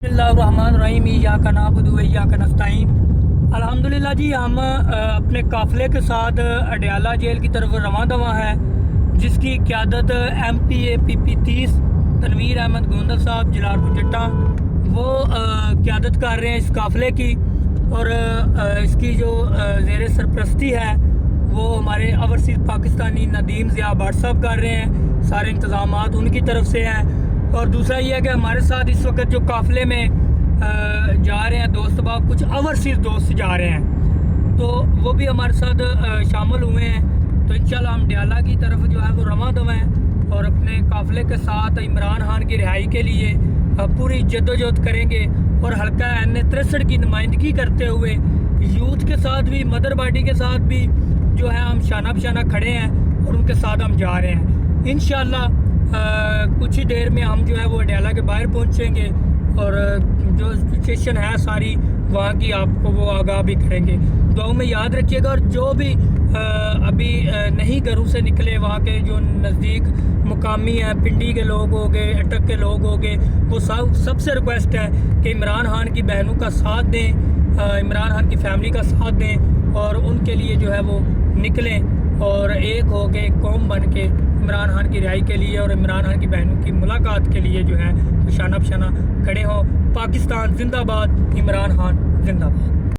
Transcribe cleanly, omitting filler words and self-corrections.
بسم اللہ الرحمن الرحیم ایاک نعبد و ایاک نستعین۔ الحمدللہ جی ہم اپنے قافلے کے ساتھ اڈیالہ جیل کی طرف رواں دواں ہیں، جس کی قیادت MPA PP30 تنویر احمد گوندل صاحب جلال پور جٹا وہ قیادت کر رہے ہیں اس قافلے کی، اور اس کی جو زیر سرپرستی ہے وہ ہمارے اوورسیز پاکستانی ندیم ضیاء بٹ صاحب کر رہے ہیں۔ سارے انتظامات ان کی طرف سے ہیں، اور دوسرا یہ ہے کہ ہمارے ساتھ اس وقت جو قافلے میں جا رہے ہیں دوست باپ، کچھ اوورسیز دوست جا رہے ہیں، تو وہ بھی ہمارے ساتھ شامل ہوئے ہیں۔ تو انشاءاللہ ہم اڈیالہ کی طرف جو ہے وہ رواں دواں ہیں، اور اپنے قافلے کے ساتھ عمران خان کی رہائی کے لیے پوری جدوجہد کریں گے، اور حلقہ N63 کی نمائندگی کرتے ہوئے یوتھ کے ساتھ بھی، مدر باڈی کے ساتھ بھی جو ہے ہم شانہ بشانہ کھڑے ہیں، اور ان کے ساتھ ہم جا رہے ہیں۔ انشاءاللہ کچھ ہی دیر میں ہم جو ہے وہ اڈیالہ کے باہر پہنچیں گے، اور جو سچویشن ہے ساری وہاں کی آپ کو وہ آگاہ بھی کریں گے۔ دعاؤں میں یاد رکھیے گا، اور جو بھی ابھی نہیں گھروں سے نکلے، وہاں کے جو نزدیک مقامی ہیں، پنڈی کے لوگ ہو گئے، اٹک کے لوگ ہو گئے، وہ سب سے ریکویسٹ ہے کہ عمران خان کی بہنوں کا ساتھ دیں، عمران خان کی فیملی کا ساتھ دیں، اور ان کے لیے جو ہے وہ نکلیں، اور ایک ہو کے ایک قوم بن کے عمران خان کی رہائی کے لیے اور عمران خان کی بہنوں کی ملاقات کے لیے جو ہے شانہ بشانہ کھڑے ہوں۔ پاکستان زندہ باد، عمران خان زندہ باد۔